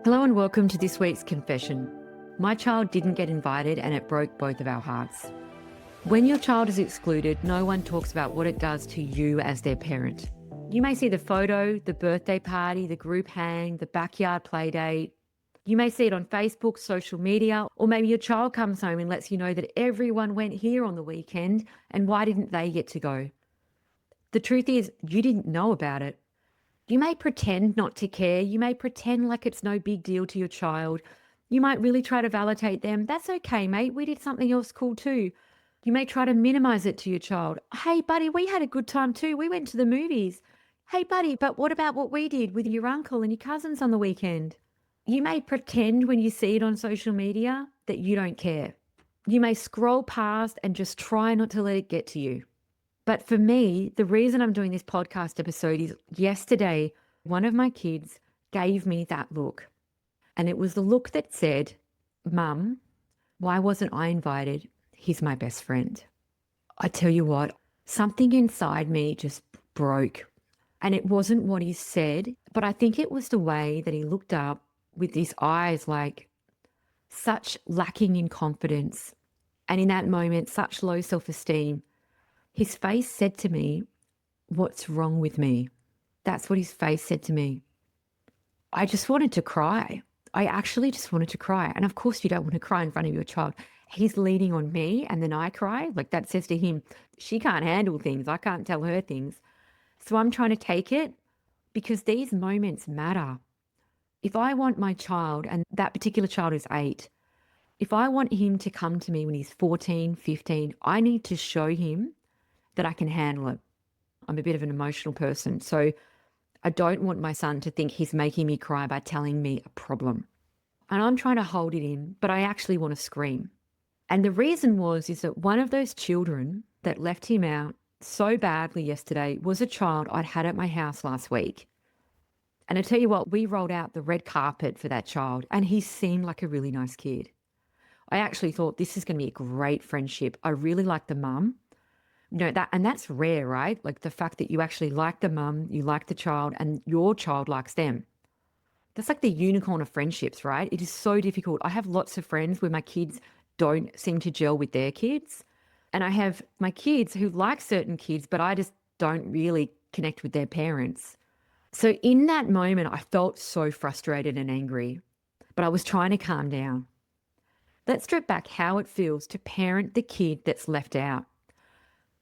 Hello and welcome to this week's confession. My child didn't get invited and it broke both of our hearts. When your child is excluded, no one talks about what it does to you as their parent. You may see the photo, the birthday party, the group hang, the backyard play date. You may see it on Facebook, social media, or maybe your child comes home and lets you know that everyone went here on the weekend and why didn't they get to go? The truth is, you didn't know about it. You may pretend not to care. You may pretend like it's no big deal to your child. You might really try to validate them. That's okay, mate. We did something else cool too. You may try to minimize it to your child. Hey, buddy, we had a good time too. We went to the movies. Hey, buddy, but what about what we did with your uncle and your cousins on the weekend? You may pretend when you see it on social media that you don't care. You may scroll past and just try not to let it get to you. But for me, the reason I'm doing this podcast episode is yesterday, one of my kids gave me that look. And it was the look that said, Mum, why wasn't I invited? He's my best friend. I tell you what, something inside me just broke. And it wasn't what he said, but I think it was the way that he looked up with his eyes like such lacking in confidence. And in that moment, such low self-esteem. His face said to me, what's wrong with me? That's what his face said to me. I just wanted to cry. I actually just wanted to cry. And of course you don't want to cry in front of your child. He's leaning on me and then I cry. Like that says to him, she can't handle things. I can't tell her things. So I'm trying to take it because these moments matter. If I want my child, and that particular child is 8, if I want him to come to me when he's 14, 15, I need to show him that I can handle it. I'm a bit of an emotional person, so I don't want my son to think he's making me cry by telling me a problem. And I'm trying to hold it in, but I actually want to scream. And the reason is that one of those children that left him out so badly yesterday was a child I'd had at my house last week. And I tell you what, we rolled out the red carpet for that child and he seemed like a really nice kid. I actually thought this is going to be a great friendship. I really like the mum. And that's rare, right? Like the fact that you actually like the mum, you like the child, and your child likes them. That's like the unicorn of friendships, right? It is so difficult. I have lots of friends where my kids don't seem to gel with their kids. And I have my kids who like certain kids, but I just don't really connect with their parents. So in that moment, I felt so frustrated and angry, but I was trying to calm down. Let's strip back how it feels to parent the kid that's left out.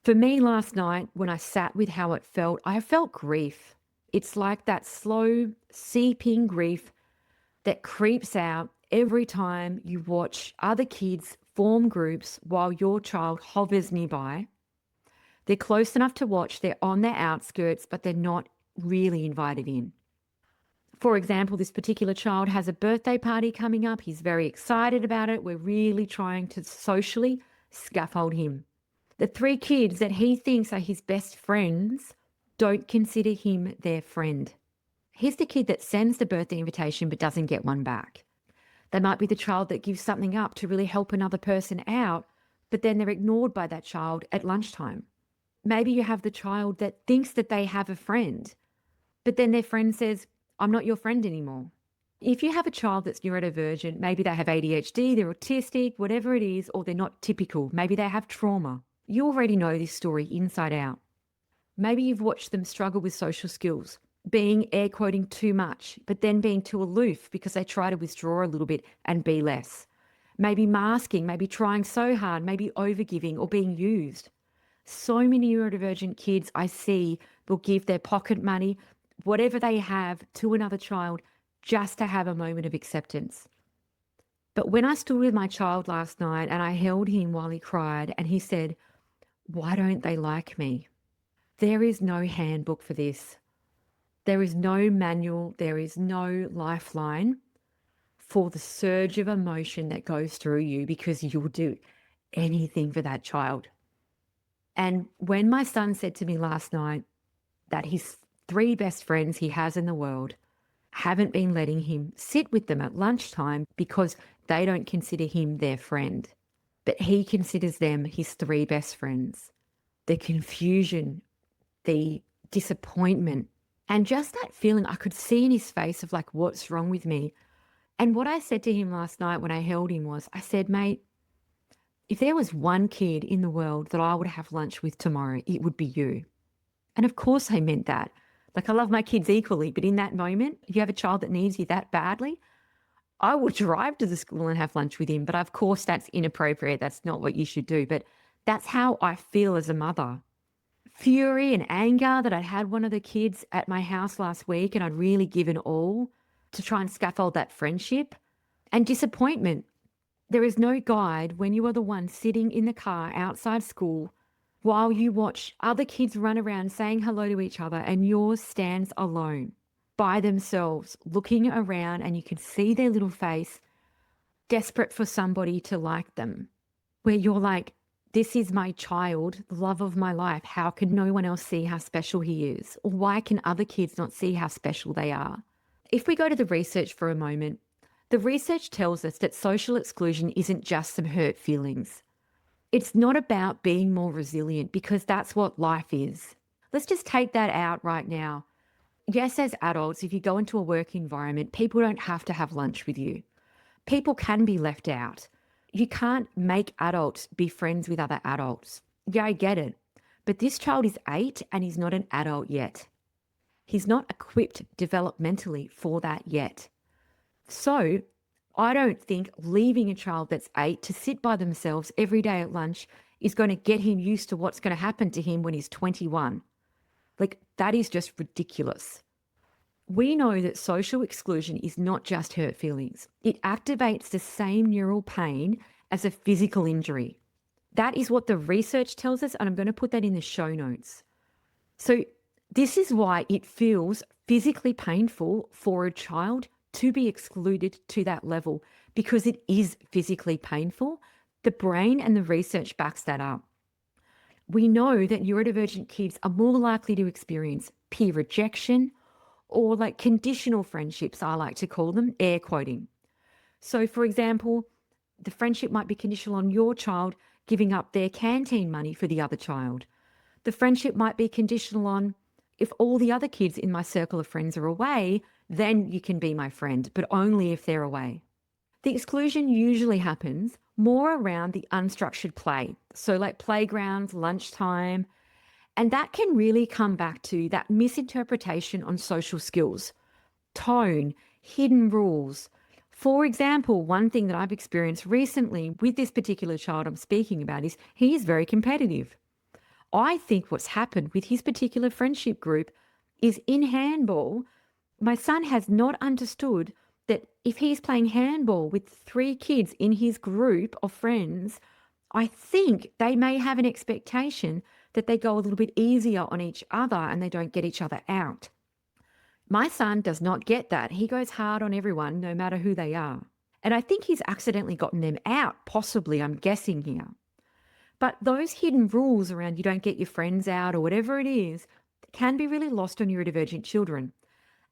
For me last night, when I sat with how it felt, I felt grief. It's like that slow, seeping grief that creeps out every time you watch other kids form groups while your child hovers nearby. They're close enough to watch, they're on their outskirts, but they're not really invited in. For example, this particular child has a birthday party coming up. He's very excited about it. We're really trying to socially scaffold him. The 3 kids that he thinks are his best friends don't consider him their friend. He's the kid that sends the birthday invitation but doesn't get one back. They might be the child that gives something up to really help another person out, but then they're ignored by that child at lunchtime. Maybe you have the child that thinks that they have a friend, but then their friend says, I'm not your friend anymore. If you have a child that's neurodivergent, maybe they have ADHD, they're autistic, whatever it is, or they're not typical, maybe they have trauma. You already know this story inside out. Maybe you've watched them struggle with social skills, being air quoting too much, but then being too aloof because they try to withdraw a little bit and be less. Maybe masking, maybe trying so hard, maybe overgiving or being used. So many neurodivergent kids I see will give their pocket money, whatever they have, to another child just to have a moment of acceptance. But when I stood with my child last night and I held him while he cried and he said, why don't they like me? There is no handbook for this. There is no manual. There is no lifeline for the surge of emotion that goes through you because you'll do anything for that child. And when my son said to me last night that his 3 best friends he has in the world haven't been letting him sit with them at lunchtime because they don't consider him their friend, but he considers them his 3 best friends. The confusion, the disappointment, and just that feeling I could see in his face of like, what's wrong with me? And what I said to him last night when I held him was, I said, mate, if there was one kid in the world that I would have lunch with tomorrow, it would be you. And of course I meant that. Like, I love my kids equally, but in that moment, if you have a child that needs you that badly, I will drive to the school and have lunch with him. But of course, that's inappropriate. That's not what you should do. But that's how I feel as a mother. Fury and anger that I had one of the kids at my house last week and I'd really given all to try and scaffold that friendship, and disappointment. There is no guide when you are the one sitting in the car outside school while you watch other kids run around saying hello to each other and yours stands alone by themselves looking around, and you can see their little face desperate for somebody to like them, where you're like, this is my child, the love of my life. How can no one else see how special he is? Or why can other kids not see how special they are? If we go to the research for a moment, the research tells us that social exclusion isn't just some hurt feelings. It's not about being more resilient, because that's what life is. Let's just take that out right now. Yes, as adults, if you go into a work environment, people don't have to have lunch with you. People can be left out. You can't make adults be friends with other adults. Yeah, I get it. But this child is 8 and he's not an adult yet. He's not equipped developmentally for that yet. So I don't think leaving a child that's 8 to sit by themselves every day at lunch is going to get him used to what's going to happen to him when he's 21. Like, that is just ridiculous. We know that social exclusion is not just hurt feelings. It activates the same neural pain as a physical injury. That is what the research tells us, and I'm going to put that in the show notes. So this is why it feels physically painful for a child to be excluded to that level, because it is physically painful. The brain and the research backs that up. We know that neurodivergent kids are more likely to experience peer rejection, or like conditional friendships, I like to call them, air quoting. So for example, the friendship might be conditional on your child giving up their canteen money for the other child. The friendship might be conditional on, if all the other kids in my circle of friends are away, then you can be my friend, but only if they're away. The exclusion usually happens more around the unstructured play. So like playgrounds, lunchtime, and that can really come back to that misinterpretation on social skills, tone, hidden rules. For example, one thing that I've experienced recently with this particular child I'm speaking about is he is very competitive. I think what's happened with his particular friendship group is in handball, my son has not understood that if he's playing handball with 3 kids in his group of friends, I think they may have an expectation that they go a little bit easier on each other and they don't get each other out. My son does not get that. He goes hard on everyone, no matter who they are. And I think he's accidentally gotten them out, possibly, I'm guessing here. But those hidden rules around you don't get your friends out or whatever it is can be really lost on neurodivergent children.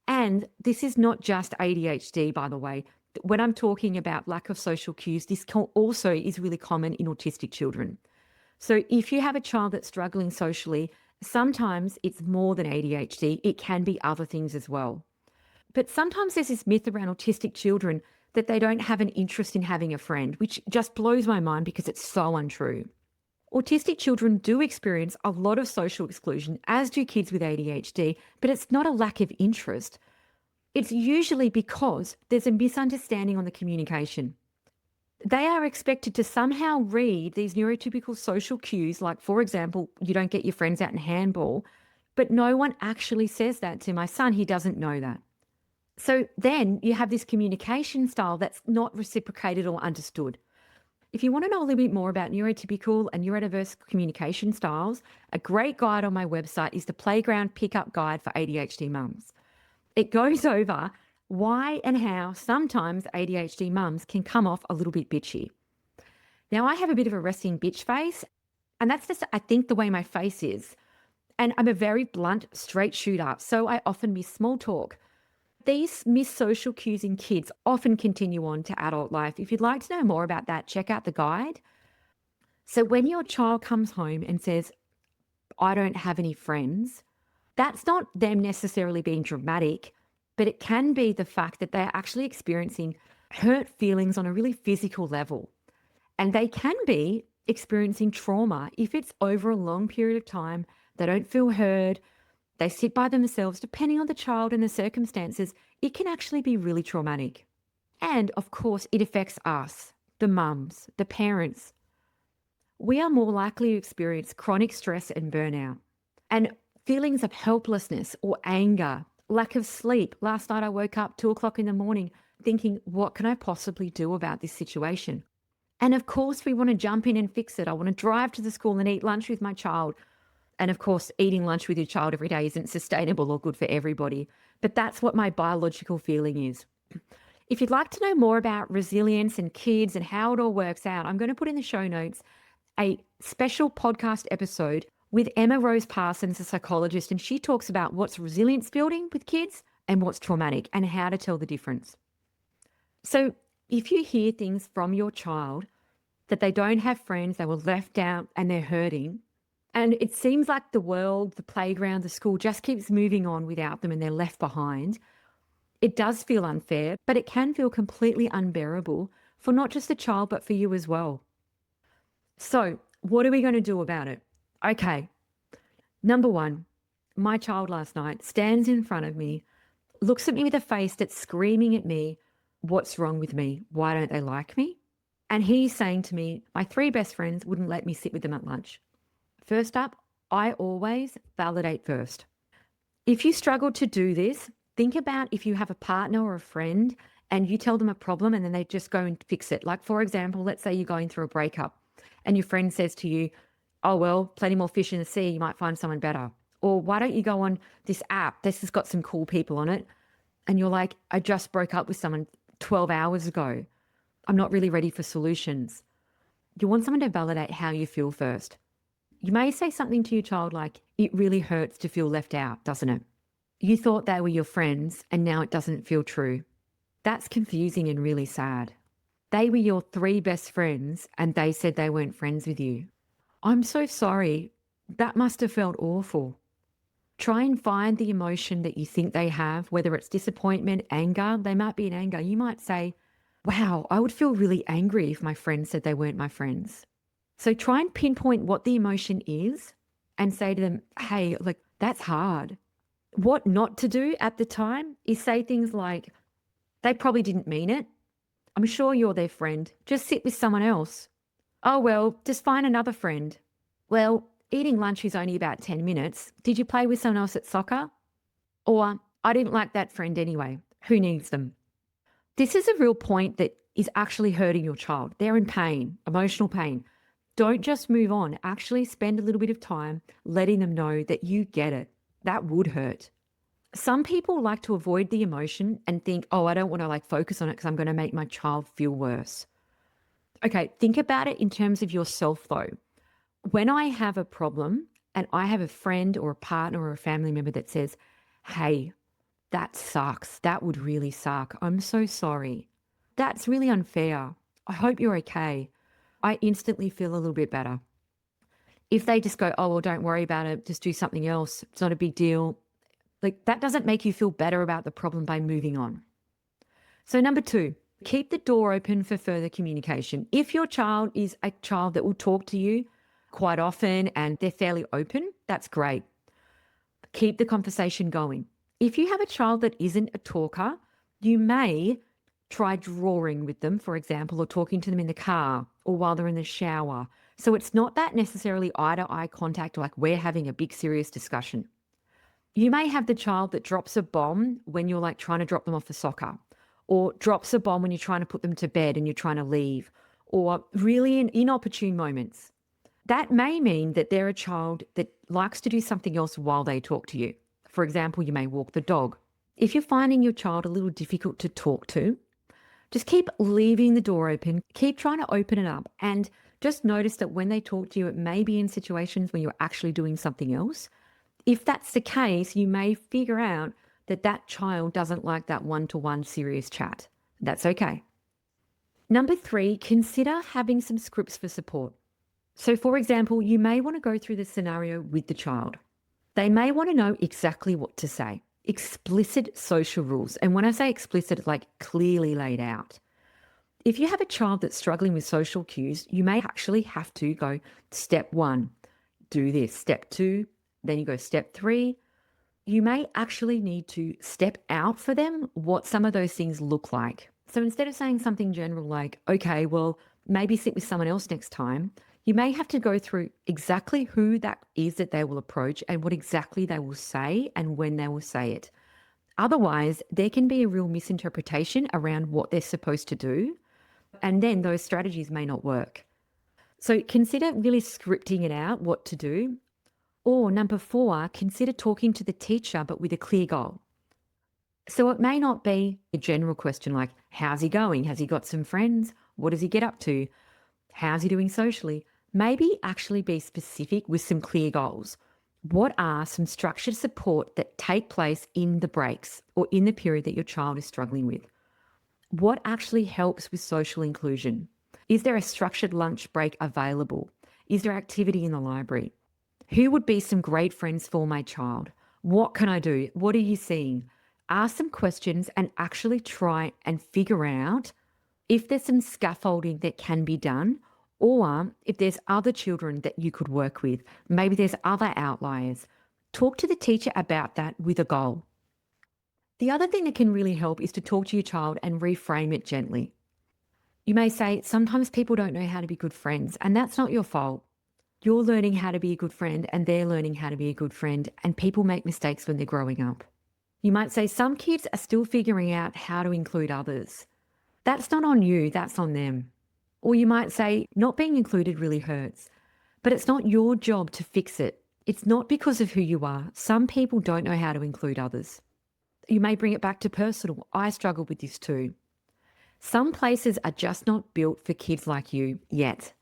And this is not just ADHD, by the way. When I'm talking about lack of social cues, this also is really common in autistic children. So if you have a child that's struggling socially, sometimes it's more than ADHD. It can be other things as well. But sometimes there's this myth around autistic children that they don't have an interest in having a friend, which just blows my mind because it's so untrue. Autistic children do experience a lot of social exclusion, as do kids with ADHD, but it's not a lack of interest. It's usually because there's a misunderstanding on the communication. They are expected to somehow read these neurotypical social cues, like, for example, you don't get your friends out in handball, but no one actually says that to my son. He doesn't know that. So then you have this communication style that's not reciprocated or understood. If you want to know a little bit more about neurotypical and neurodiverse communication styles, a great guide on my website is the Playground Pickup Guide for ADHD mums. It goes over why and how sometimes ADHD mums can come off a little bit bitchy. Now, I have a bit of a resting bitch face, and that's just, I think, the way my face is. And I'm a very blunt, straight shooter, so I often miss small talk. These missed social cues in kids often continue on to adult life. If you'd like to know more about that, check out the guide. So when your child comes home and says, I don't have any friends, that's not them necessarily being dramatic, but it can be the fact that they're actually experiencing hurt feelings on a really physical level. And they can be experiencing trauma if it's over a long period of time. They don't feel heard. They sit by themselves. Depending on the child and the circumstances, it can actually be really traumatic. And of course, it affects us, the mums, the parents. We are more likely to experience chronic stress and burnout. And feelings of helplessness or anger, lack of sleep. Last night I woke up 2 o'clock in the morning thinking, what can I possibly do about this situation? And of course, we want to jump in and fix it. I want to drive to the school and eat lunch with my child. And of course, eating lunch with your child every day isn't sustainable or good for everybody. But that's what my biological feeling is. If you'd like to know more about resilience and kids and how it all works out, I'm going to put in the show notes a special podcast episode with Emma Rose Parsons, a psychologist, and she talks about what's resilience building with kids and what's traumatic and how to tell the difference. So if you hear things from your child that they don't have friends, they were left out and they're hurting, and it seems like the world, the playground, the school just keeps moving on without them and they're left behind, it does feel unfair, but it can feel completely unbearable for not just the child, but for you as well. So what are we going to do about it? Okay. Number one, my child last night stands in front of me, looks at me with a face that's screaming at me, what's wrong with me? Why don't they like me? And he's saying to me, my 3 best friends wouldn't let me sit with them at lunch. First up, I always validate first. If you struggle to do this, think about if you have a partner or a friend and you tell them a problem and then they just go and fix it. Like, for example, let's say you're going through a breakup and your friend says to you, oh, well, plenty more fish in the sea, you might find someone better. Or why don't you go on this app? This has got some cool people on it. And you're like, I just broke up with someone 12 hours ago. I'm not really ready for solutions. You want someone to validate how you feel first. You may say something to your child like, it really hurts to feel left out, doesn't it? You thought they were your friends and now it doesn't feel true. That's confusing and really sad. They were your 3 best friends and they said they weren't friends with you. I'm so sorry. That must have felt awful. Try and find the emotion that you think they have, whether it's disappointment, anger. They might be in anger. You might say, wow, I would feel really angry if my friends said they weren't my friends. So try and pinpoint what the emotion is and say to them, hey, like, that's hard. What not to do at the time is say things like, they probably didn't mean it. I'm sure you're their friend. Just sit with someone else. Oh, well, just find another friend. Well, eating lunch is only about 10 minutes. Did you play with someone else at soccer? Or, I didn't like that friend anyway. Who needs them? This is a real point that is actually hurting your child. They're in pain, emotional pain. Don't just move on. Actually spend a little bit of time letting them know that you get it. That would hurt. Some people like to avoid the emotion and think, oh, I don't want to focus on it because I'm going to make my child feel worse. Okay, think about it in terms of yourself though. When I have a problem and I have a friend or a partner or a family member that says, hey, that sucks. That would really suck. I'm so sorry. That's really unfair. I hope you're okay. I instantly feel a little bit better. If they just go, oh, well, don't worry about it. Just do something else. It's not a big deal. That doesn't make you feel better about the problem by moving on. So number 2, keep the door open for further communication. If your child is a child that will talk to you quite often and they're fairly open, that's great. Keep the conversation going. If you have a child that isn't a talker, you may try drawing with them, for example, or talking to them in the car or while they're in the shower. So it's not that necessarily eye-to-eye contact, like we're having a big serious discussion. You may have the child that drops a bomb when you're trying to drop them off for soccer, or drops a bomb when you're trying to put them to bed and you're trying to leave, or really in inopportune moments. That may mean that they're a child that likes to do something else while they talk to you. For example, you may walk the dog. If you're finding your child a little difficult to talk to, just keep leaving the door open, keep trying to open it up, and just notice that when they talk to you, it may be in situations when you're actually doing something else. If that's the case, you may figure out that that child doesn't like that one-to-one serious chat. That's okay. Number 3, consider having some scripts for support. So for example, you may want to go through the scenario with the child. They may want to know exactly what to say. Explicit social rules. And when I say explicit, clearly laid out. If you have a child that's struggling with social cues, you may actually have to go step 1, do this, step 2, then you go step 3. You may actually need to step out for them what some of those things look like. So instead of saying something general like, okay, well, maybe sit with someone else next time, you may have to go through exactly who that is that they will approach and what exactly they will say and when they will say it. Otherwise, there can be a real misinterpretation around what they're supposed to do, and then those strategies may not work. So consider really scripting it out, what to do. Or number 4, consider talking to the teacher, but with a clear goal. So it may not be a general question like, how's he going? Has he got some friends? What does he get up to? How's he doing socially? Maybe actually be specific with some clear goals. What are some structured support that take place in the breaks or in the period that your child is struggling with? What actually helps with social inclusion? Is there a structured lunch break available? Is there activity in the library? Who would be some great friends for my child? What can I do? What are you seeing? Ask some questions and actually try and figure out if there's some scaffolding that can be done, or if there's other children that you could work with. Maybe there's other outliers. Talk to the teacher about that with a goal. The other thing that can really help is to talk to your child and reframe it gently. You may say, sometimes people don't know how to be good friends, and that's not your fault. You're learning how to be a good friend and they're learning how to be a good friend, and people make mistakes when they're growing up. You might say some kids are still figuring out how to include others. That's not on you, that's on them. Or you might say not being included really hurts, but it's not your job to fix it. It's not because of who you are. Some people don't know how to include others. You may bring it back to personal. I struggle with this too. Some places are just not built for kids like you yet.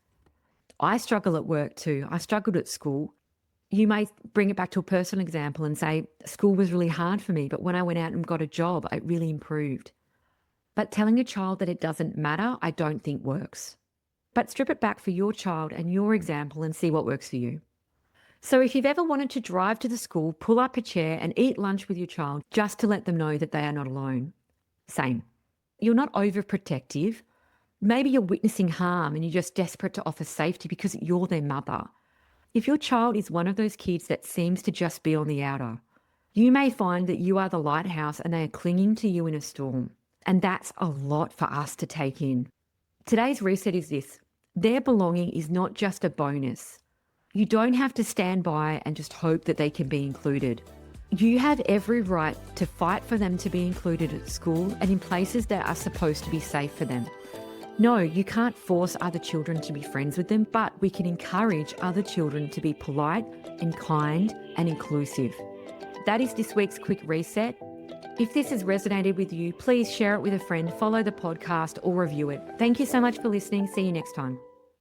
I struggle at work too. I struggled at school. You may bring it back to a personal example and say, school was really hard for me, but when I went out and got a job, it really improved. But telling a child that it doesn't matter, I don't think works. But strip it back for your child and your example and see what works for you. So if you've ever wanted to drive to the school, pull up a chair and eat lunch with your child just to let them know that they are not alone. Same. You're not overprotective. Maybe you're witnessing harm and you're just desperate to offer safety because you're their mother. If your child is one of those kids that seems to just be on the outer, you may find that you are the lighthouse and they are clinging to you in a storm. And that's a lot for us to take in. Today's reset is this: their belonging is not just a bonus. You don't have to stand by and just hope that they can be included. You have every right to fight for them to be included at school and in places that are supposed to be safe for them. No, you can't force other children to be friends with them, but we can encourage other children to be polite and kind and inclusive. That is this week's quick reset. If this has resonated with you, please share it with a friend, follow the podcast or review it. Thank you so much for listening. See you next time.